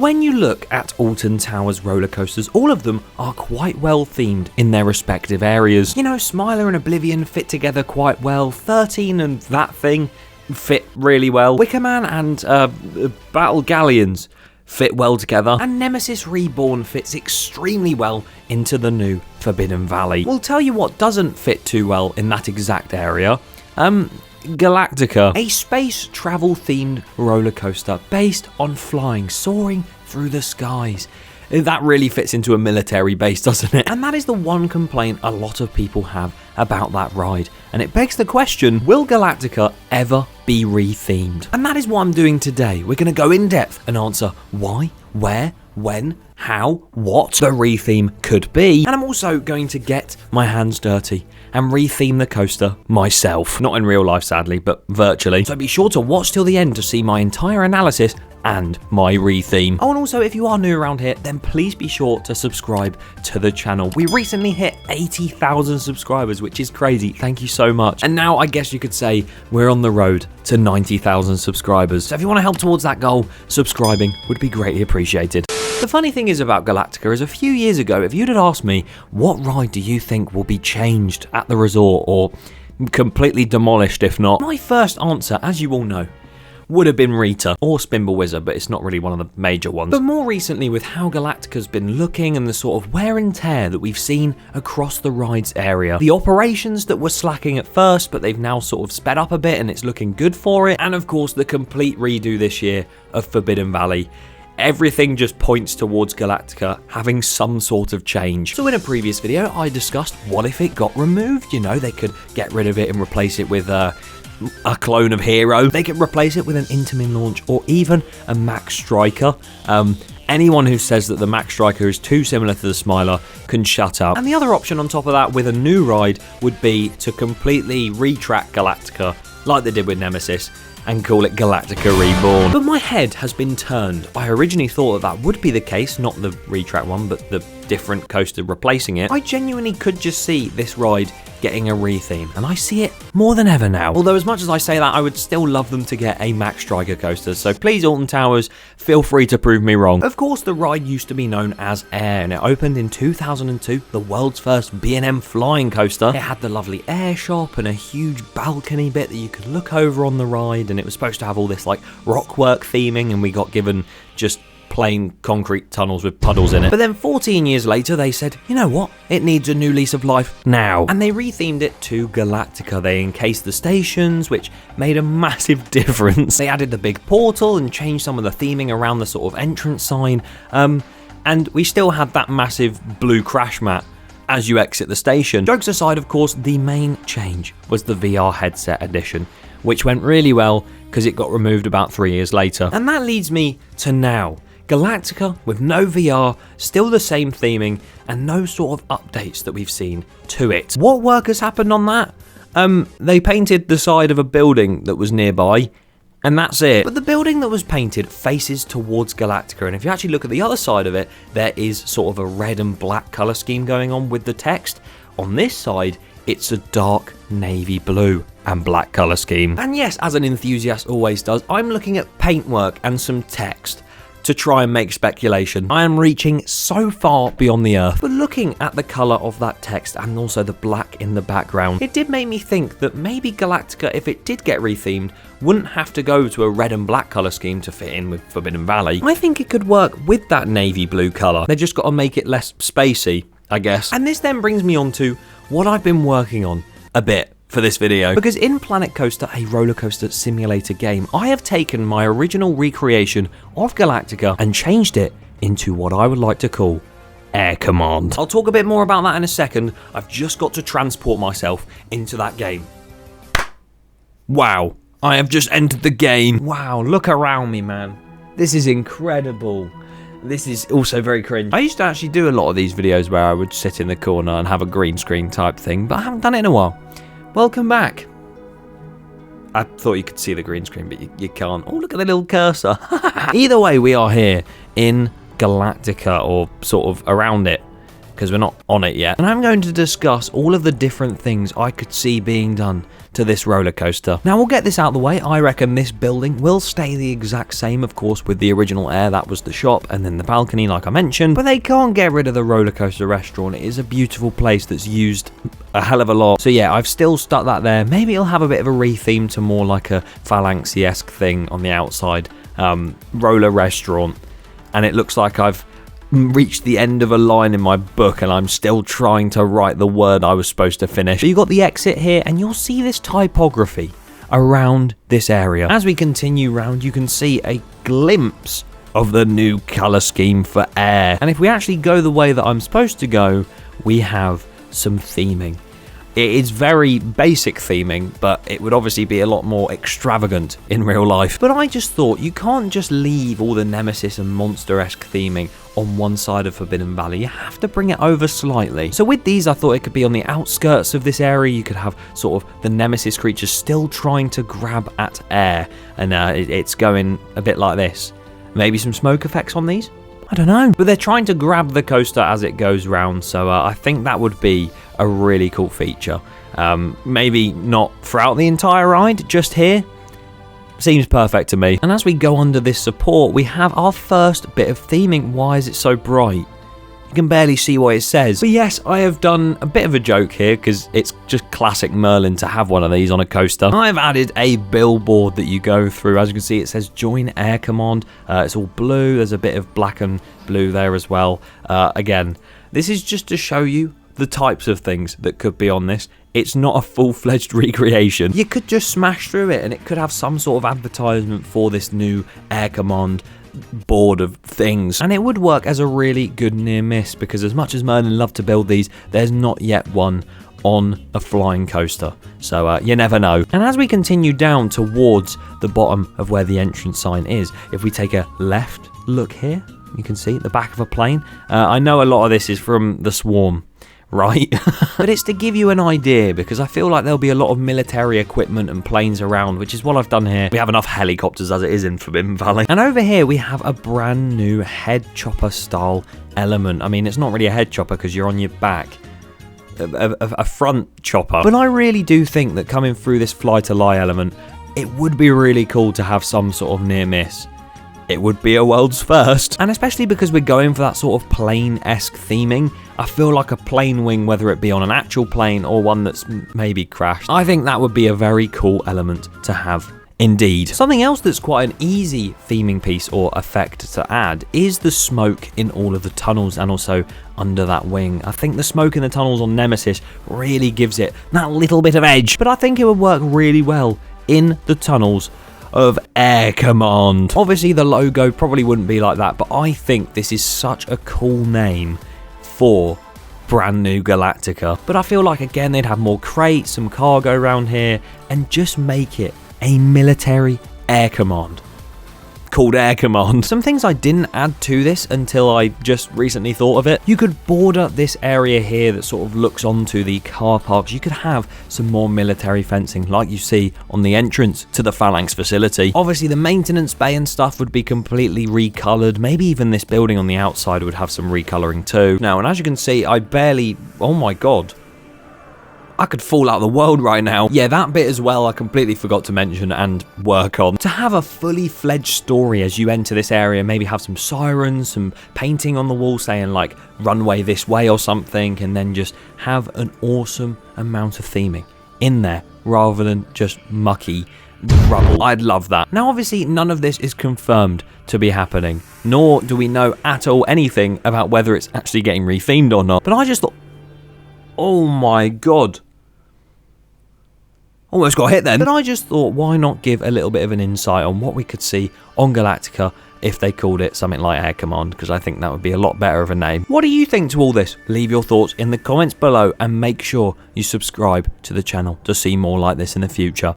When you look at Alton Towers roller coasters, all of them are quite well themed in their respective areas. You know, Smiler and Oblivion fit together quite well, 13 and that thing fit really well, Wicker Man and Battle Galleons fit well together, and Nemesis Reborn fits extremely well into the new Forbidden Valley. We'll tell you what doesn't fit too well in that exact area. Galactica, a space travel themed roller coaster based on flying, soaring through the skies. That really fits into a military base, doesn't it? And that is the one complaint a lot of people have about that ride. And it begs the question, will Galactica ever be rethemed? And that is what I'm doing today. We're going to go in depth and answer why, where, when, how, what the retheme could be. And I'm also going to get my hands dirty and retheme the coaster myself. Not in real life, sadly, but virtually. So be sure to watch till the end to see my entire analysis and my retheme. Oh, and also, if you are new around here, then please be sure to subscribe to the channel. We recently hit 80,000 subscribers, which is crazy. Thank you so much. And now I guess you could say we're on the road to 90,000 subscribers. So if you want to help towards that goal, subscribing would be greatly appreciated. The funny thing is about Galactica is a few years ago, if you'd had asked me, what ride do you think will be changed at the resort or completely demolished if not, my first answer, as you all know, would have been Rita or Spimble Wizard, but it's not really one of the major ones. But more recently, with how Galactica's been looking and the sort of wear and tear that we've seen across the rides area, the operations that were slacking at first, but they've now sort of sped up a bit and it's looking good for it, and of course the complete redo this year of Forbidden Valley, everything just points towards Galactica having some sort of change. So in a previous video, I discussed what if it got removed? You know, they could get rid of it and replace it with a clone of Hero. They could replace it with an Intamin launch or even a Max Striker. Anyone who says that the Max Striker is too similar to the Smiler can shut up. And the other option on top of that with a new ride would be to completely retrack Galactica like they did with Nemesis and call it Galactica Reborn. But my head has been turned. I originally thought that would be the case, not the retrack one, but the different coaster replacing it. I genuinely could just see this ride getting a retheme, and I see it more than ever now. Although as much as I say that, I would still love them to get a Max Striker coaster, so please Alton Towers, feel free to prove me wrong. Of course, the ride used to be known as A.I R, and it opened in 2002, the world's first B&M flying coaster. It had the lovely air shop and a huge balcony bit that you could look over on the ride, and it was supposed to have all this like rockwork theming, and we got given just plain concrete tunnels with puddles in it. But then 14 years later, they said, you know what? It needs a new lease of life now. And they rethemed it to Galactica. They encased the stations, which made a massive difference. They added the big portal and changed some of the theming around the sort of entrance sign. And we still had that massive blue crash mat as you exit the station. Jokes aside, of course, the main change was the VR headset edition, which went really well because it got removed about 3 years later. And that leads me to now. Galactica with no VR, still the same theming, and no sort of updates that we've seen to it. What work has happened on that? They painted the side of a building that was nearby, and that's it. But the building that was painted faces towards Galactica, and if you actually look at the other side of it, there is sort of a red and black colour scheme going on with the text. On this side, it's a dark navy blue and black colour scheme. And yes, as an enthusiast always does, I'm looking at paintwork and some text to try and make speculation. I am reaching so far beyond the earth, but looking at the colour of that text and also the black in the background, it did make me think that maybe Galactica, if it did get rethemed, wouldn't have to go to a red and black colour scheme to fit in with Forbidden Valley. I think it could work with that navy blue colour. They just got to make it less spacey, I guess. And this then brings me on to what I've been working on a bit for this video, because in Planet Coaster, a roller coaster simulator game, I have taken my original recreation of Galactica and changed it into what I would like to call A.I R Command. I'll talk a bit more about that in a second. I've just got to transport myself into that game. Wow, I have just entered the game. Wow, look around me, man. This is incredible. This is also very cringe. I used to actually do a lot of these videos where I would sit in the corner and have a green screen type thing, but I haven't done it in a while. Welcome back. I thought you could see the green screen, but you can't. Oh, look at the little cursor. Either way, we are here in Galactica, or sort of around it, because we're not on it yet. And I'm going to discuss all of the different things I could see being done to this roller coaster. Now, we'll get this out of the way. I reckon this building will stay the exact same, of course, with the original A.I R. That was the shop, and then the balcony, like I mentioned. But they can't get rid of the roller coaster restaurant. It is a beautiful place that's used a hell of a lot. So yeah, I've still stuck that there. Maybe it'll have a bit of a retheme to more like a Phalanx-esque thing on the outside. Roller restaurant. And it looks like I've reached the end of a line in my book and I'm still trying to write the word I was supposed to finish. So you've got the exit here and you'll see this typography around this area. As we continue round, you can see a glimpse of the new colour scheme for A.I R. And if we actually go the way that I'm supposed to go, we have some theming. It is very basic theming, but it would obviously be a lot more extravagant in real life. But I just thought you can't just leave all the Nemesis and monster-esque theming on one side of Forbidden Valley. You have to bring it over slightly. So with these, I thought it could be on the outskirts of this area. You could have sort of the Nemesis creatures still trying to grab at air, and it's going a bit like this. Maybe some smoke effects on these? I don't know. But they're trying to grab the coaster as it goes round, so I think that would be a really cool feature. Maybe not throughout the entire ride, just here. Seems perfect to me. And as we go under this support, we have our first bit of theming. Why is it so bright? You can barely see what it says. But yes, I have done a bit of a joke here because it's just classic Merlin to have one of these on a coaster. I've added a billboard that you go through. As you can see, it says join A.I R Command. It's all blue. There's a bit of black and blue there as well. Again, this is just to show you the types of things that could be on this. It's not a full-fledged recreation. You could just smash through it and it could have some sort of advertisement for this new A.I R Command board of things, and it would work as a really good near miss because as much as Merlin love to build these, there's not yet one on a flying coaster, so you never know. And as we continue down towards the bottom of where the entrance sign is, if we take a left look here, you can see the back of a plane. I know a lot of this is from the Swarm, right? But it's to give you an idea because I feel like there'll be a lot of military equipment and planes around, which is what I've done here. We have enough helicopters as it is in Forbidden Valley. And over here we have a brand new head chopper style element. I mean, it's not really a head chopper because you're on your back. A front chopper. But I really do think that coming through this fly to lie element, it would be really cool to have some sort of near miss. It would be a world's first. And especially because we're going for that sort of plane-esque theming, I feel like a plane wing, whether it be on an actual plane or one that's maybe crashed, I think that would be a very cool element to have indeed. Something else that's quite an easy theming piece or effect to add is the smoke in all of the tunnels and also under that wing. I think the smoke in the tunnels on Nemesis really gives it that little bit of edge, but I think it would work really well in the tunnels of A.I R Command. Obviously the logo probably wouldn't be like that, but I think this is such a cool name for brand new Galactica. But I feel like again they'd have more crates, some cargo around here, and just make it a military A.I R Command called A.I R Command. Some things I didn't add to this until I just recently thought of it. You could border this area here that sort of looks onto the car parks. You could have some more military fencing like you see on the entrance to the Phalanx facility. Obviously the maintenance bay and stuff would be completely recolored. Maybe even this building on the outside would have some recoloring too. Now, and as you can see, I barely, oh my god, I could fall out of the world right now. Yeah, that bit as well I completely forgot to mention and work on. To have a fully fledged story as you enter this area, maybe have some sirens, some painting on the wall saying like runway this way or something, and then just have an awesome amount of theming in there rather than just mucky rubble. I'd love that. Now obviously none of this is confirmed to be happening, nor do we know at all anything about whether it's actually getting rethemed or not. But I just thought, oh my god. Almost got hit then. But I just thought, why not give a little bit of an insight on what we could see on Galactica if they called it something like A.I R Command, because I think that would be a lot better of a name. What do you think to all this? Leave your thoughts in the comments below and make sure you subscribe to the channel to see more like this in the future.